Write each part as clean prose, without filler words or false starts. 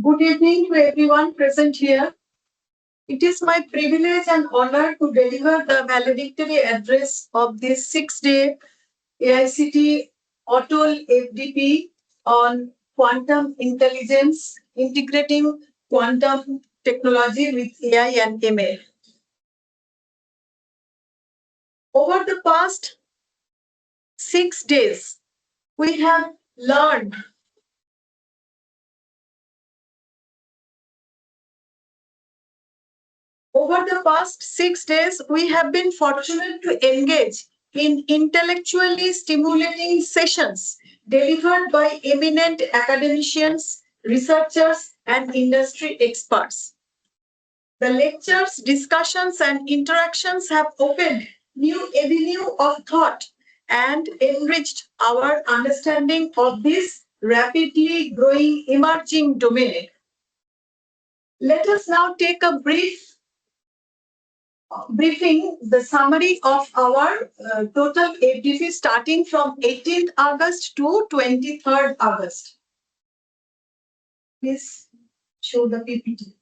Good evening to everyone present here. It is my privilege and honor to deliver the valedictory address of this 6-day AICTE-ATAL FDP on quantum intelligence, integrating quantum technology with AI and ML. Over the past 6 days, we have learned Over the past 6 days, we have been fortunate to engage in intellectually stimulating sessions delivered by eminent academicians, researchers, and industry experts. The lectures, discussions, and interactions have opened new avenue of thought and enriched our understanding of this rapidly growing emerging domain. Let us now take a briefing the summary of our total FDP starting from 18th August to 23rd August. Please show the PPT.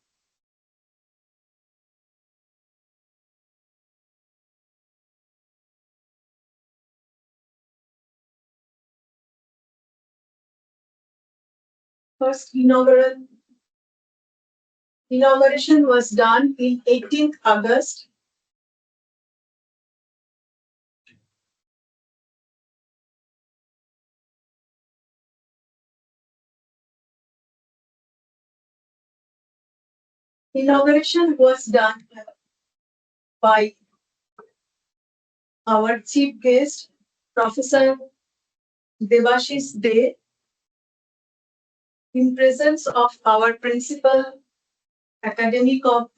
First inauguration was done in 18th August. Inauguration was done by our chief guest, Professor Debashish De, in presence of our principal academic of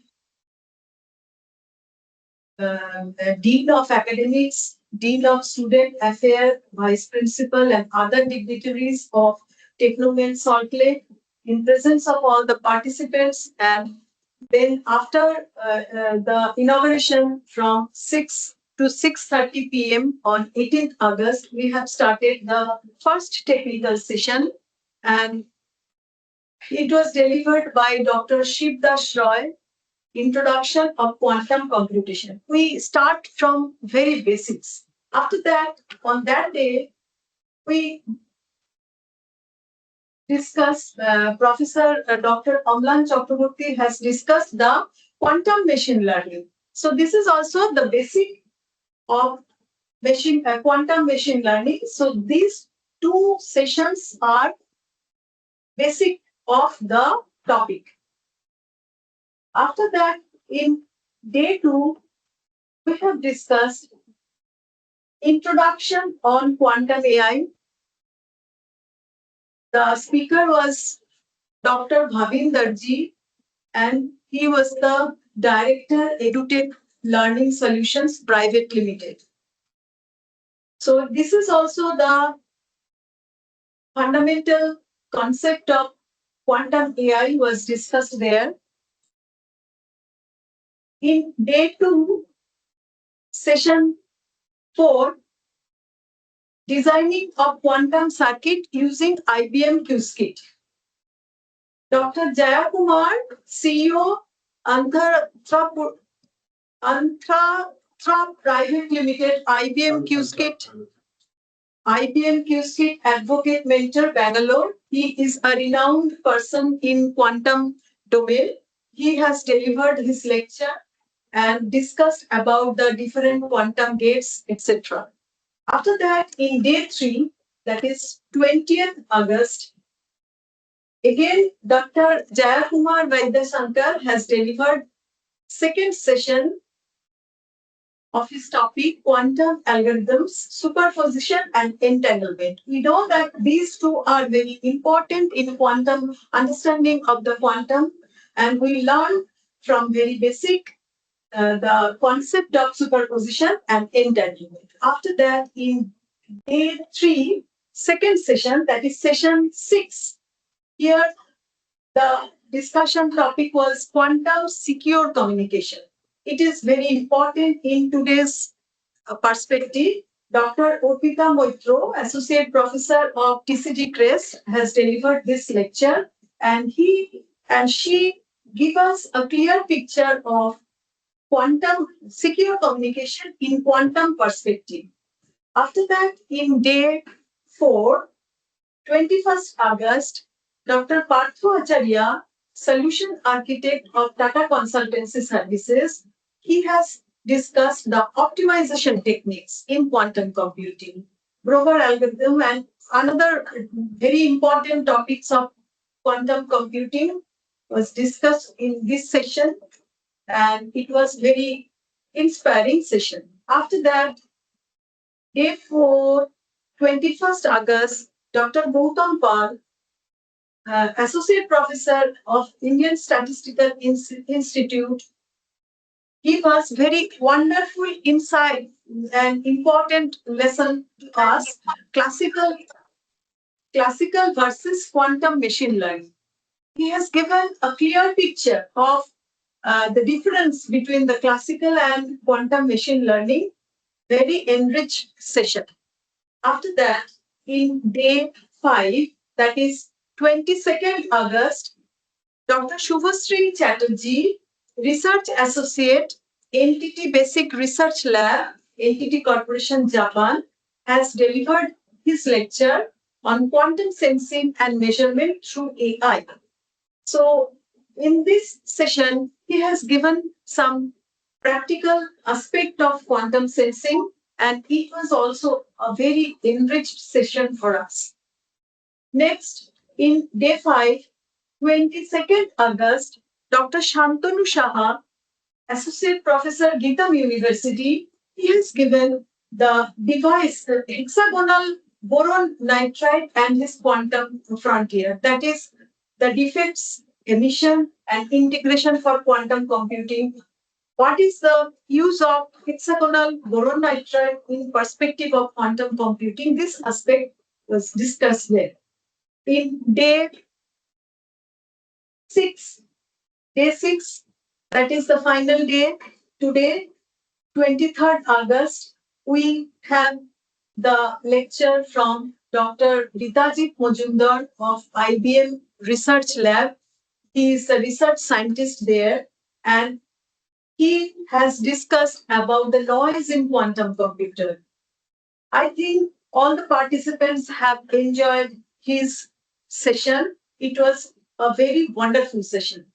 Dean of Academics, Dean of Student Affairs, Vice Principal, and other dignitaries of Techno Salt Lake, in presence of all the participants. And then after the inauguration from 6 to 6:30 p.m. on 18th August, we have started the first technical session, and it was delivered by Dr. Shivdas Roy, Introduction of Quantum Computation. We start from very basics. After that, on that day, we discussed, Professor Dr. Amlan Chakraborty has discussed the quantum machine learning. So this is also the basic of quantum machine learning. So these two sessions are basic of the topic. After that, in day 2, we have discussed Introduction on Quantum AI. The speaker was Dr. Bhavinder Ji, and he was the Director, EduTech Learning Solutions Private Limited. So this is also the fundamental concept of quantum AI was discussed there. In day 2, session 4, Designing of Quantum Circuit using IBM QSkit. Dr. Jaya Kumar, CEO, Anthra Private Limited, IBM QSkit Advocate Mentor, Bangalore. He is a renowned person in quantum domain. He has delivered his lecture and discussed about the different quantum gates, etc. After that, in day 3, that is 20th August, again, Dr. Jayakumar Vaidyasankar has delivered second session of his topic, Quantum Algorithms, Superposition and Entanglement. We know that these two are very important in quantum understanding of the quantum, and we learn from very basic the concept of superposition and entanglement. After that, in day 3, second session, that is session 6, here the discussion topic was quantum secure communication. It is very important in today's perspective. Dr. Orpita Moitro, Associate Professor of TCG Crest, has delivered this lecture, and he and she gave us a clear picture of quantum secure communication in quantum perspective. After that, in day 4, 21st August, Dr. Partho Acharya, solution architect of Tata Consultancy Services, he has discussed the optimization techniques in quantum computing, Brover algorithm, and another very important topics of quantum computing was discussed in this session, and it was very inspiring session. After that, day 4, 21st August, Dr. Gautam Pal, Associate Professor of Indian Statistical Institute, gave us very wonderful insight and important lesson to us, classical versus quantum machine learning. He has given a clear picture of the difference between the classical and quantum machine learning, very enriched session. After that, in day 5, that is 22nd August, Dr. Shubhasri Chatterjee, Research Associate, Entity Basic Research Lab, Entity Corporation, Japan, has delivered his lecture on quantum sensing and measurement through AI. So, in this session, he has given some practical aspect of quantum sensing, and it was also a very enriched session for us. Next, in day 5, 22nd August, Dr. Shantanu Saha, Associate Professor, Geetam University, he has given the device, the hexagonal boron nitride and his quantum frontier. That is the defects, emission, and integration for quantum computing. What is the use of hexagonal boron nitride in perspective of quantum computing? This aspect was discussed there. In day 6, that is the final day, today, 23rd August, we have the lecture from Dr. Ritajit Majumdar of IBM Research Lab. He is a research scientist there, and he has discussed about the noise in quantum computer. I think all the participants have enjoyed his session. It was a very wonderful session.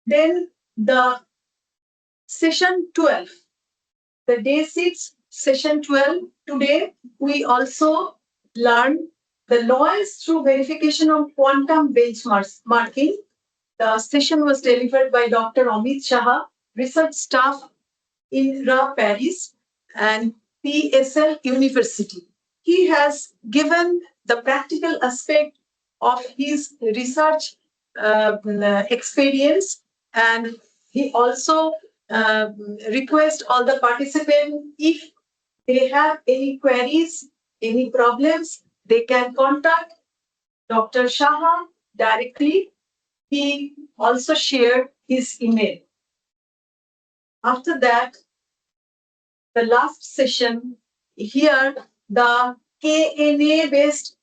Then the session 12, the day 6, session 12. Today, we also learn the noise through verification of quantum benchmarking. The session was delivered by Dr. Amit Shah, research staff in Paris and PSL University. He has given the practical aspect of his research experience, and he also requests all the participants, if they have any queries, any problems, they can contact Dr. Shah directly. He also shared his email. After that, the last session, here the KNA-based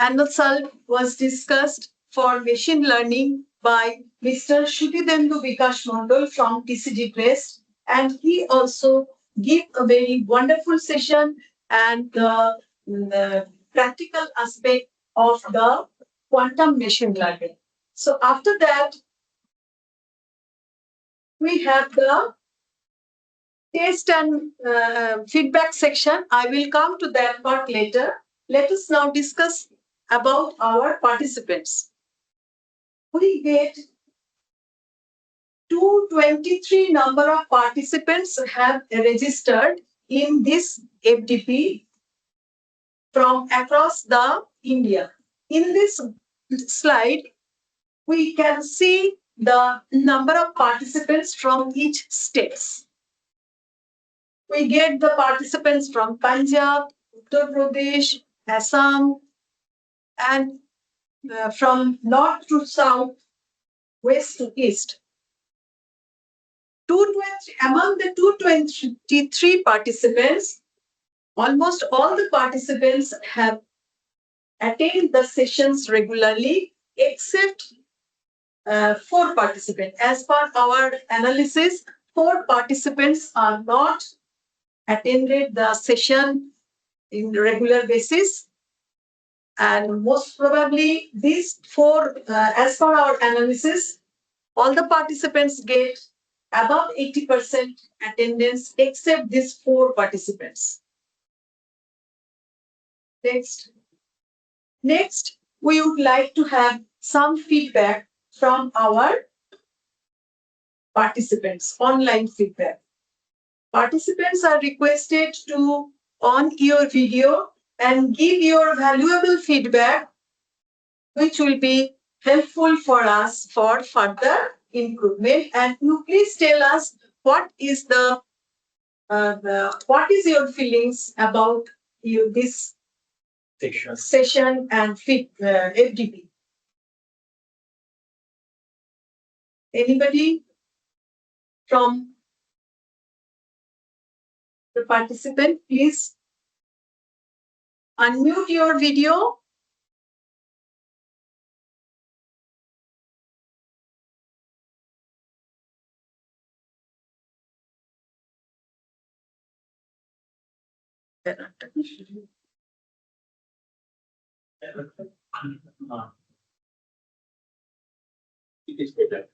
anusal was discussed for machine learning by Mr. Shutidendu Bikash Mondol from TCG Press, and he also gave a very wonderful session and the practical aspect of the quantum machine learning. So after that, we have the test and feedback section. I will come to that part later. Let us now discuss about our participants. We get 223 number of participants have registered in this FDP from across the India. In this slide, we can see the number of participants from each states. We get the participants from Punjab, Uttar Pradesh, Assam, and from north to south, west to east. Among the 223 participants, almost all the participants have attend the sessions regularly except 4 participants. As per our analysis, 4 participants are not attended the session in regular basis, and most probably these 4, as per our analysis, all the participants get above 80% attendance except these 4 participants. Next, we would like to have some feedback from our participants, online feedback. Participants are requested to on your video and give your valuable feedback, which will be helpful for us for further improvement. And you please tell us what is what is your feelings about this session and FDP. Anybody from the participant, please unmute your video. It is better.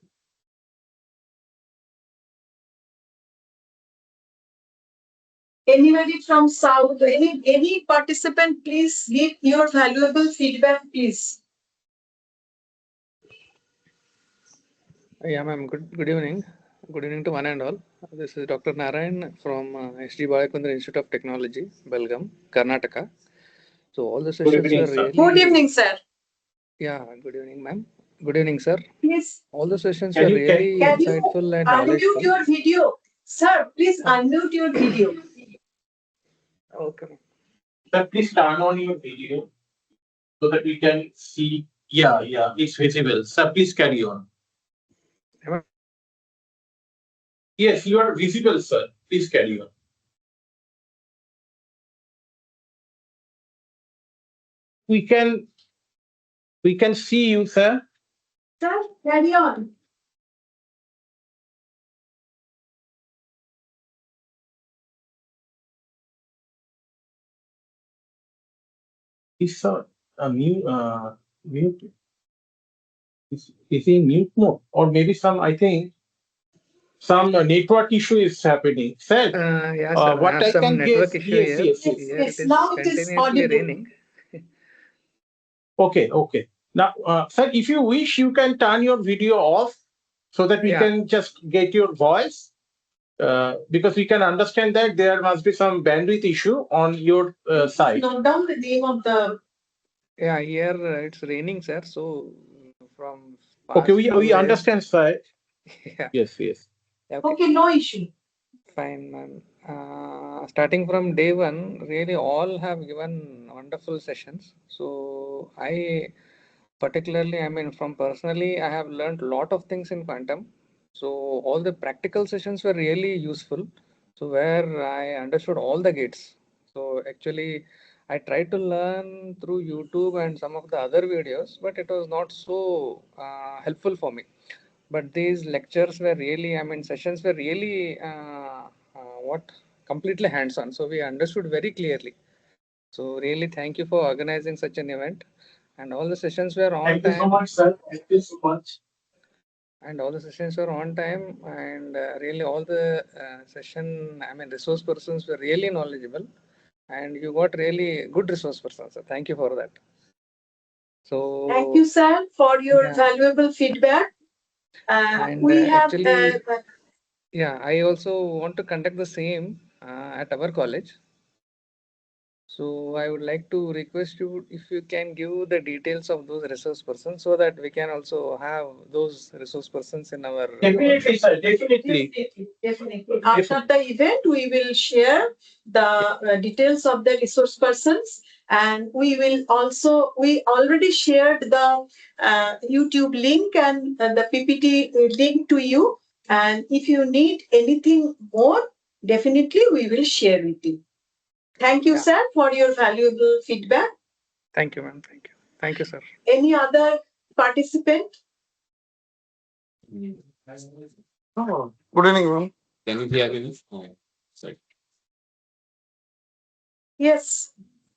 Anybody from South, any participant, please give your valuable feedback, please. Yeah, ma'am. Good evening. Good evening to one and all. This is Dr. Narayan from SD Balakundra Institute of Technology, Belgaum, Karnataka. So all the sessions evening, were sir. really. Good evening, sir. Yeah. Good evening, ma'am. Good evening, sir. Please. All the sessions were really insightful and knowledgeable. Unmute your video, sir. Please unmute your video. Okay. Sir, please turn on your video so that we can see. Yeah, it's visible. Sir, please carry on. Yes, you are visible, sir. Please carry on. We can see you, sir. Sir, carry on. Is mute? Is in mute mode, or maybe I think some network issue is happening. Sir, yeah, sir. what I can network guess, issue here. Yes, It is now it is continuously audible. raining. Okay. Now, sir, if you wish, you can turn your video off so that we can just get your voice. Because we can understand that there must be some bandwidth issue on your side. Note down the name of the. Yeah, here it's raining, sir. So from Okay, we understand, sir. Yeah. Yes. Okay, no issue. Fine, ma'am. Starting from day one, really all have given wonderful sessions. So I particularly, from personally, I have learned a lot of things in quantum. So all the practical sessions were really useful. So where I understood all the gates. So actually, I tried to learn through YouTube and some of the other videos, but it was not so helpful for me. But these lectures were really, sessions were really completely hands-on. So we understood very clearly. So really, thank you for organizing such an event. And all the sessions were on time. Thank you so much, sir. Thank you so much. And all the sessions were on time, and really all the resource persons were really knowledgeable, and you got really good resource persons. So thank you for that. So thank you, sir, for your valuable feedback. We have actually, I also want to conduct the same at our college. So I would like to request you if you can give the details of those resource persons so that we can also have those resource persons in our. Definitely, sir. Definitely. After the event, we will share the details of the resource persons, and we already shared the YouTube link and the PPT link to you. And if you need anything more, definitely we will share with you. Thank you, sir, for your valuable feedback. Thank you, ma'am. Thank you. Thank you, sir. Any other participant? Oh, good evening, ma'am. Can you hear me? Oh, sorry. Yes,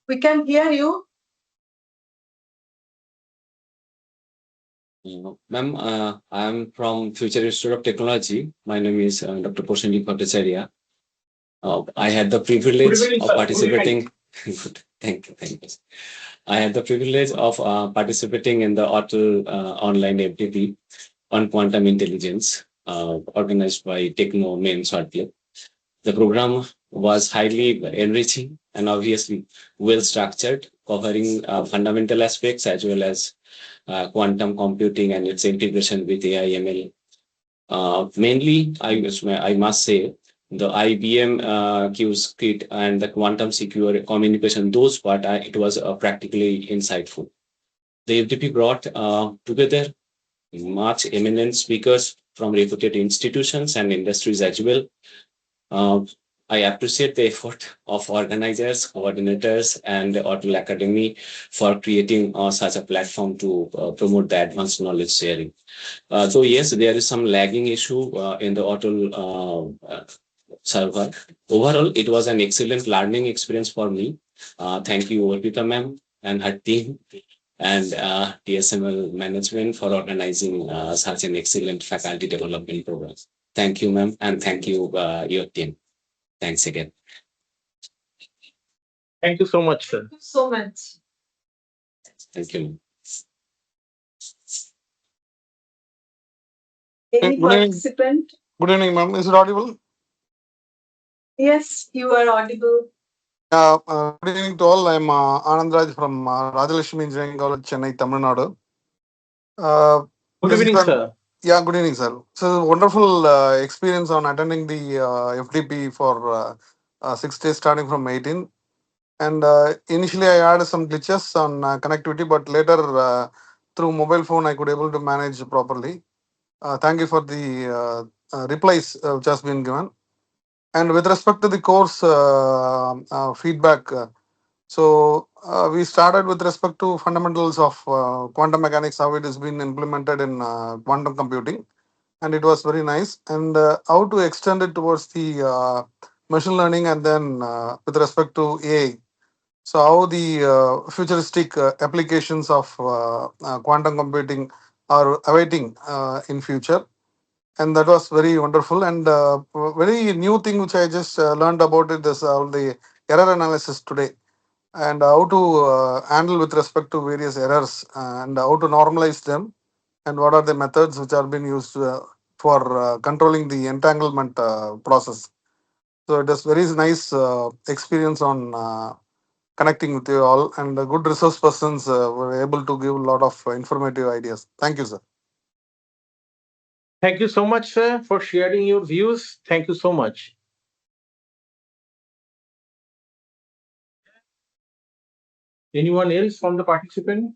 we can hear you. Ma'am, I am from Future Institute of Technology. My name is Dr. Poshanji Bhattacharya. I had the privilege of participating. Good. Thank you. Thank you. I had the privilege of participating in the ATAL online FDP on quantum intelligence, organized by Techno main shortly. The program was highly enriching and obviously well structured, covering fundamental aspects as well as quantum computing and its integration with AI/ML. Mainly, I must say, the IBM Q-Kit and the quantum secure communication, those part, it was practically insightful. The FDP brought together much eminent speakers from reputed institutions and industries as well. I appreciate the effort of organizers, coordinators, and the ATAL Academy for creating such a platform to promote the advanced knowledge sharing. So yes, there is some lagging issue in the ATAL server. Overall, it was an excellent learning experience for me. Thank you, Orpita ma'am and her team and TSML management for organizing such an excellent faculty development program. Thank you, ma'am, and thank you, your team. Thanks again. Thank you so much, sir. Thank you so much. Thank you. Any Good evening. participant? Good evening, ma'am. Is it audible? Yes, you are audible. Good evening to all. I'm Anand Raj from Rajalakshmi Engineering College, Chennai, Tamil Nadu. Good This is evening, an- sir. Yeah, good evening, sir. So wonderful experience on attending the FDP for 6 days starting from 18. And initially I had some glitches on connectivity, but later through mobile phone I could able to manage properly. Thank you for the replies which has been given. And with respect to the course feedback, we started with respect to fundamentals of quantum mechanics, how it has been implemented in quantum computing, and it was very nice. And how to extend it towards the machine learning, and then with respect to AI. So how the futuristic applications of quantum computing are awaiting in future, and that was very wonderful. And very new thing which I just learned about it is the error analysis today, and how to handle with respect to various errors, and how to normalize them, and what are the methods which are being used for controlling the entanglement process. So it is very nice experience on connecting with you all, and the good resource persons were able to give a lot of informative ideas. Thank you, sir. Thank you so much, sir, for sharing your views. Thank you so much. Anyone else from the participant?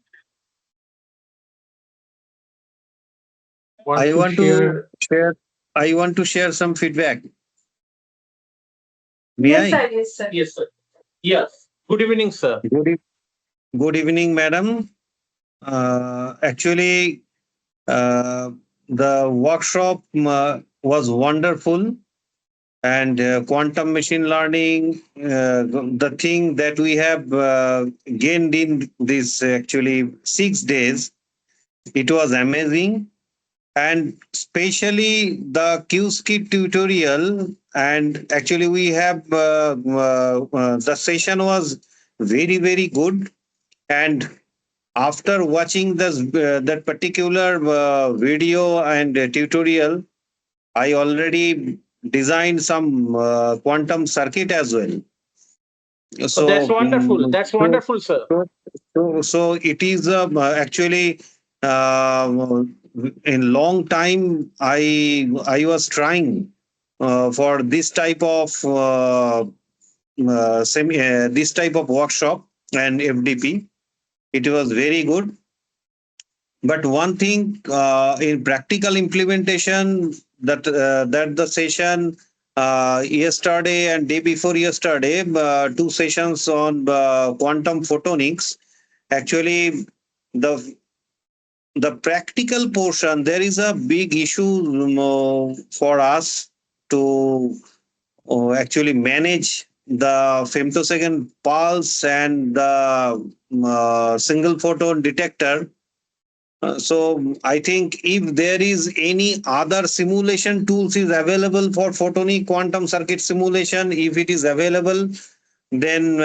I want to share. I want to share some feedback. May Yes, I? sir. Yes, sir. Yes, sir. Yes. Good evening, sir. Good evening, madam. Actually, the workshop was wonderful, and quantum machine learning, the thing that we have gained in this actually 6 days, it was amazing. And especially the QSkit tutorial, and actually we have the session was very good. And after watching this that particular video and tutorial, I already designed some quantum circuit as well. So that's wonderful. That's wonderful, sir. So it is actually uh, in long time I was trying for this type of this type of workshop and FDP. It was very good. But one thing in practical implementation, that the session yesterday and day before yesterday, 2 sessions on quantum photonics, Actually, the practical portion, there is a big issue for us to actually manage the femtosecond pulse and the single photon detector. So I think if there is any other simulation tools is available for photonic quantum circuit simulation, if it is available, then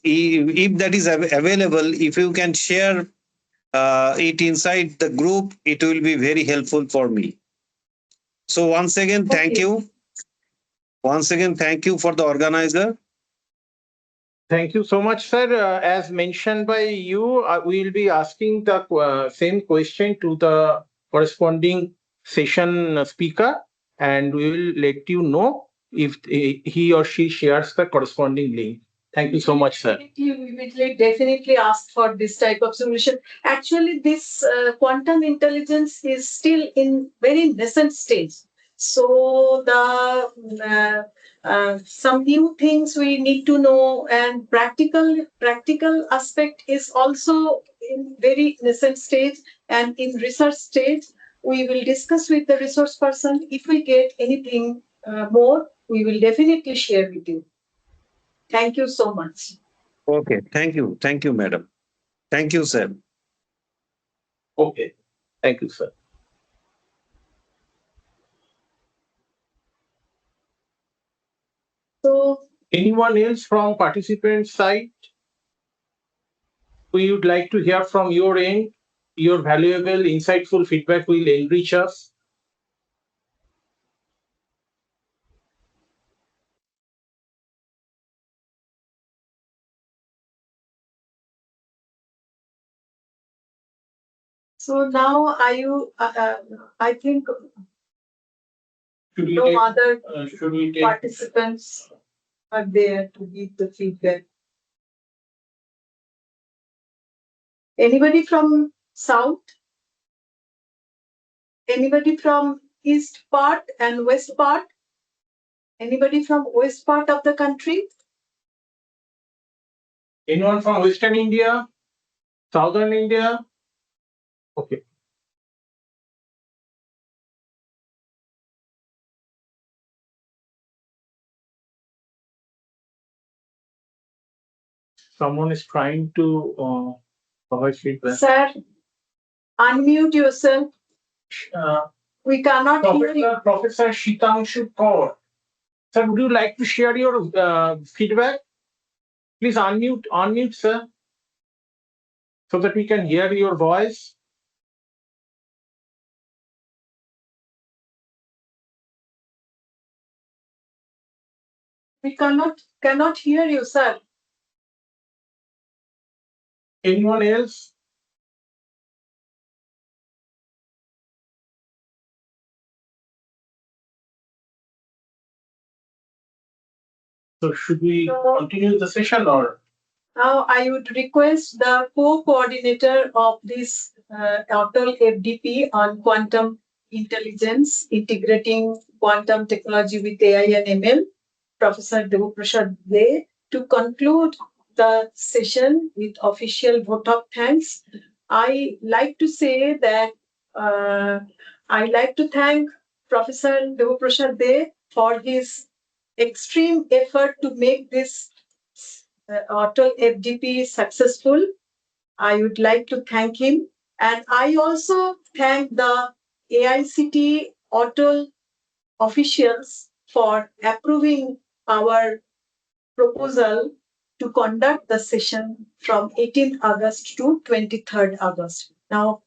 if that is available, if you can share it inside the group, it will be very helpful for me. So once again, thank you. Once again, thank you for the organizer. Thank you so much, sir. As mentioned by you, we will be asking the same question to the corresponding session speaker, and we will let you know if he or she shares the corresponding link. Thank you so much, sir. We will definitely ask for this type of solution. Actually, this quantum intelligence is still in very nascent stage. So the some new things we need to know, and practical aspect is also in very nascent stage and in research stage. We will discuss with the resource person. If we get anything more, we will definitely share with you. Thank you so much. Okay, thank you. Thank you, madam. Thank you, sir. Okay, thank you, sir. So, anyone else from participant side? We would like to hear from your end. Your valuable, insightful feedback will enrich us. so now I think no other Should we take participants are there to give the feedback. Anybody from South? Anybody from East part and West part? Anybody from West part of the country? anyone from Western India? Southern India? Okay. Someone is trying to provide feedback. Sir, unmute yourself. We cannot hear you. Professor Shitangshu Kaur. Sir, would you like to share your feedback? Please unmute, sir, so that we can hear your voice. We cannot hear you, sir. Anyone else? So should we continue the session or? Now I would request the co-coordinator of this ATAL FDP on quantum intelligence, integrating quantum technology with AI and ML, Professor Devaprasad Dey, to conclude the session with official vote of thanks. I like to say that I like to thank Professor Devaprasad Dey for his extreme effort to make this ATAL FDP successful. I would like to thank him. And I also thank the AICTE ATAL officials for approving our proposal to conduct the session from 18th August to 23rd August. Now,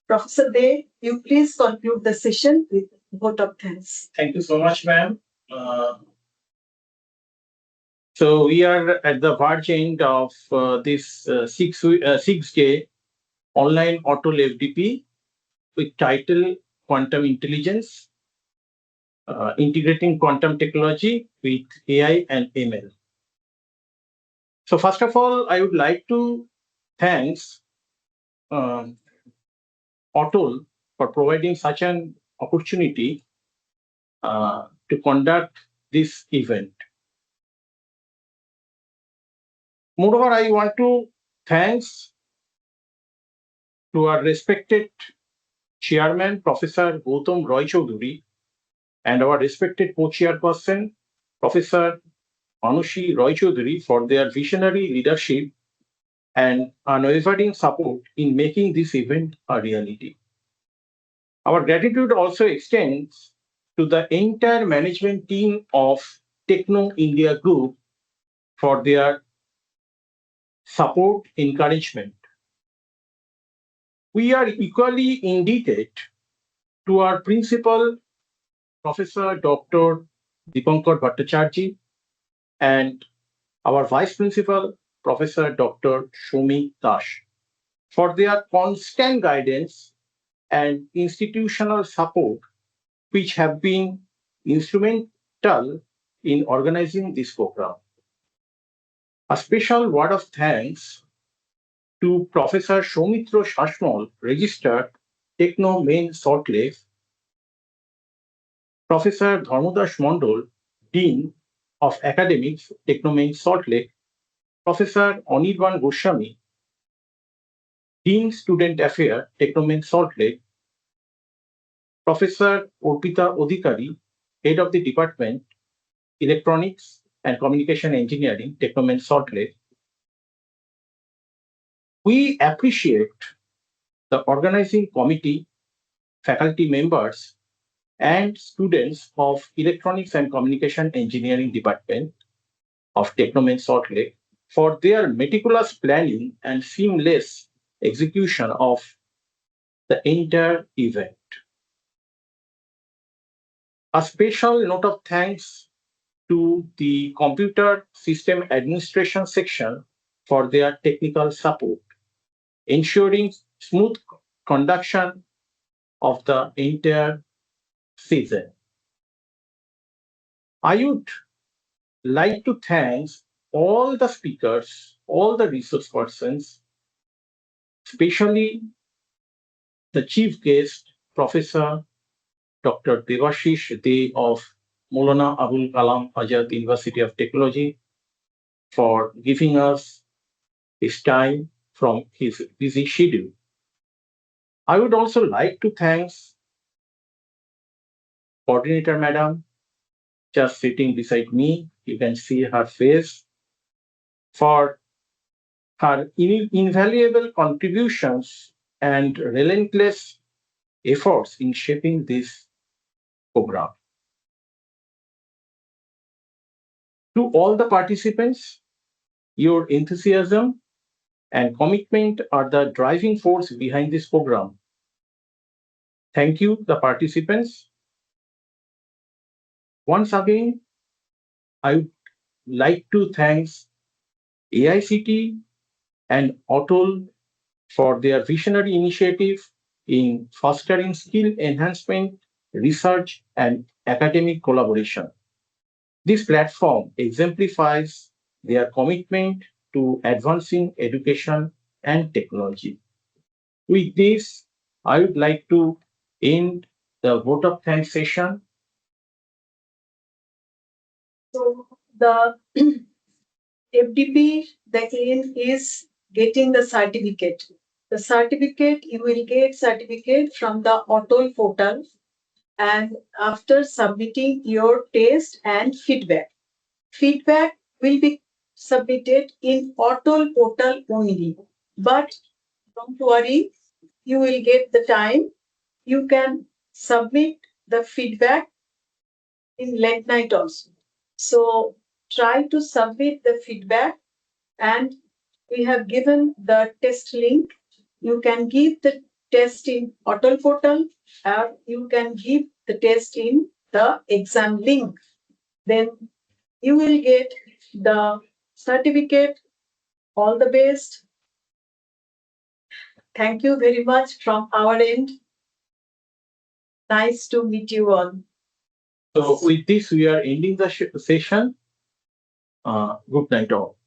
Professor Dey, you please conclude the session with vote of thanks. Thank you so much, ma'am. So we are at the verge end of this 6-day online ATAL FDP with title Quantum Intelligence, Integrating Quantum Technology with AI and ML. So first of all, I would like to thanks ATAL for providing such an opportunity to conduct this event. Moreover, I want to Thanks to our respected Chairman, Professor Gautam Roy Choudhury, and our respected co-chairperson, Professor Manushi Roy Choudhury, for their visionary leadership and unwavering support in making this event a reality. Our gratitude also extends to the entire management team of Techno India Group for their support, encouragement. We are equally indebted to our principal, Professor Dr. Dipankar Bhattacharjee, and our Vice Principal, Professor Dr. Shomi Dash, for their constant guidance and institutional support, which have been instrumental in organizing this program. A special word of thanks to Professor Soumitra Shashmal, Registered Techno Main Salt Lake, Professor Dharmodash Mondol, Dean of Academics, Techno Main Salt Lake, Professor Anirban Goswami, Dean Student Affairs, Techno Main Salt Lake, Professor Orpita Odhikari, Head of the Department, Electronics and Communication Engineering, Techno Main Salt Lake. We appreciate the organizing committee, faculty members, and students of Electronics and Communication Engineering Department of Techno Main Salt Lake for their meticulous planning and seamless execution of the entire event. A special note of thanks to the Computer System Administration section for their technical support, ensuring smooth conduction of the entire season. I would like to thank all the speakers, all the resource persons, especially the chief guest, Professor Dr. Devashish De of Maulana Abul Kalam Azad University of Technology, for giving us his time from his busy schedule. I would also like to thank coordinator madam, just sitting beside me. You can see her face, for her invaluable contributions and relentless efforts in shaping this program. To all the participants, your enthusiasm and commitment are the driving force behind this program. Thank you, the participants. Once again, I would like to thank AICTE and ATAL for their visionary initiative in fostering skill enhancement, research, and academic collaboration. This platform exemplifies their commitment to advancing education and technology. With this, I would like to end the vote of thanks session. So the FDP, the aim is getting the certificate. The certificate, you will get certificate from the ATAL portal, and after submitting your test and feedback. Feedback will be submitted in ATAL portal only. But don't worry, you will get the time. You can submit the feedback in late night also. So try to submit the feedback, and we have given the test link. You can give the test in ATAL portal, or you can give the test in the exam link. Then you will get the certificate. All the best. Thank you very much from our end. Nice to meet you all. So with this, we are ending the session. Good night all.